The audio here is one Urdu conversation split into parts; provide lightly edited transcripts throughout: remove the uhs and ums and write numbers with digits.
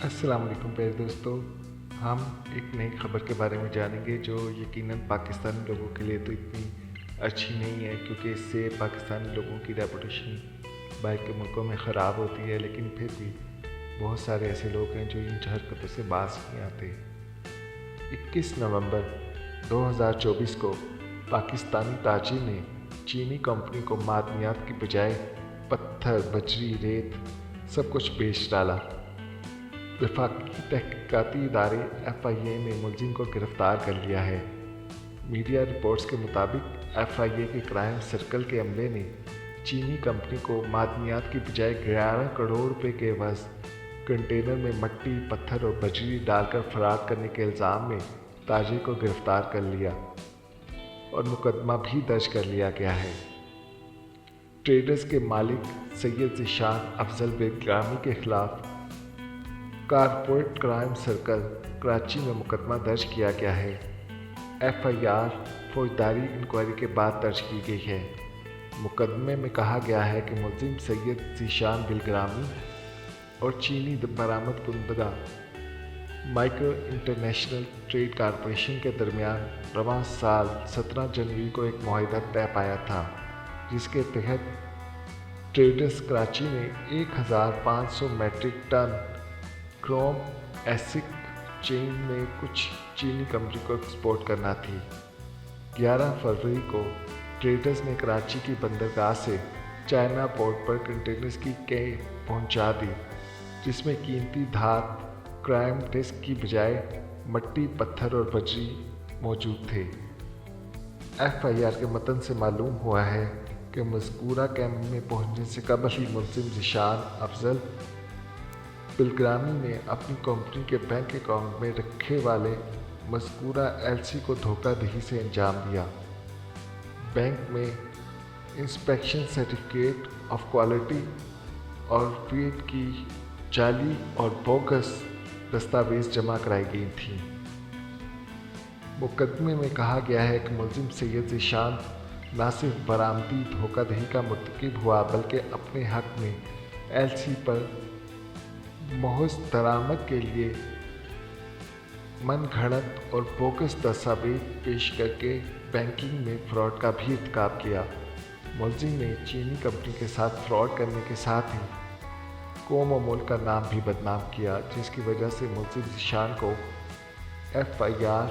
السلام علیکم پیارے دوستو، ہم ایک نئی خبر کے بارے میں جانیں گے جو یقیناً پاکستانی لوگوں کے لیے تو اتنی اچھی نہیں ہے، کیونکہ اس سے پاکستانی لوگوں کی ریپوٹیشن باہر کے ملکوں میں خراب ہوتی ہے، لیکن پھر بھی بہت سارے ایسے لوگ ہیں جو ان حرکتوں سے باز نہیں آتے۔ 21 نومبر 2024 کو پاکستانی تاجر نے چینی کمپنی کو معدنیات کی بجائے پتھر، بجری، ریت سب کچھ بیچ ڈالا۔ وفاقی تحقیقاتی ادارے FIA نے ملزم کو گرفتار کر لیا ہے۔ میڈیا رپورٹس کے مطابق FIA کے کرائم سرکل کے عملے نے چینی کمپنی کو معدنیات کی بجائے 11 کروڑ روپے کے عوض کنٹینر میں مٹی، پتھر اور بجری ڈال کر فراڈ کرنے کے الزام میں تاجر کو گرفتار کر لیا اور مقدمہ بھی درج کر لیا گیا ہے۔ ٹریڈرز کے مالک سید ذیشان افضل بلگرامی کے خلاف کارپوریٹ کرائم سرکل کراچی میں مقدمہ درج کیا گیا ہے۔ FIR فوجداری انکوائری کے بعد درج کی گئی ہے۔ مقدمے میں کہا گیا ہے کہ ملزم سید ذیشان بلگرامی اور چینی برآمد کنندگان مائیکرو انٹرنیشنل ٹریڈ کارپوریشن کے درمیان رواں سال 17 جنوری کو ایک معاہدہ طے پایا تھا، جس کے تحت ٹریڈرز کراچی نے 1500 میٹرک ٹن کروم ایسک چین میں کچھ چینی کمپنی کو ایکسپورٹ کرنا تھی۔ 11 فروری کو ٹریڈرز نے کراچی کی بندرگاہ سے چائنا پورٹ پر کنٹینرز کی کیب پہنچا دی، جس میں قیمتی دھات کرائم ڈسک کی بجائے مٹی، پتھر اور بجری موجود تھے۔ FIR کے متن سے معلوم ہوا ہے کہ مذکورہ کیمپ میں پہنچنے سے قبل ہی ملزم ذیشان افضل بلگرامی نے اپنی کمپنی کے بینک اکاؤنٹ میں رکھے والے مذکورہ LC کو دھوکہ دہی سے انجام دیا۔ بینک میں انسپیکشن سرٹیفکیٹ آف کوالٹی اور ویٹ کی جعلی اور بوگس دستاویز جمع کرائی گئی تھیں۔ مقدمے میں کہا گیا ہے کہ ملزم سید ذیشان نہ صرف برآمدی دھوکہ دہی کا مرتکب ہوا، بلکہ اپنے حق میں LC پر محض درآمد کے لیے من گھڑت اور بوگس دستاویز پیش کر کے بینکنگ میں فراڈ کا بھی ارتکاب کیا۔ ملزم نے چینی کمپنی کے ساتھ فراڈ کرنے کے ساتھ ہی قوم و ملک کا نام بھی بدنام کیا، جس کی وجہ سے ملزم ذیشان کو FIR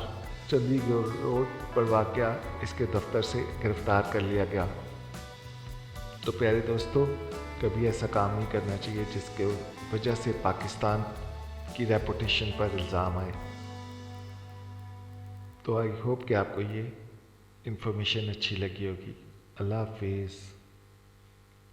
چندی گڑھ روڈ پر واقع اس کے دفتر سے گرفتار کر لیا گیا۔ تو پیارے دوستو، کبھی ایسا کام نہیں کرنا چاہیے جس کے وجہ سے پاکستان کی ریپوٹیشن پر الزام آئے۔ تو آئی ہوپ کہ آپ کو یہ انفارمیشن اچھی لگی ہوگی۔ اللہ حافظ۔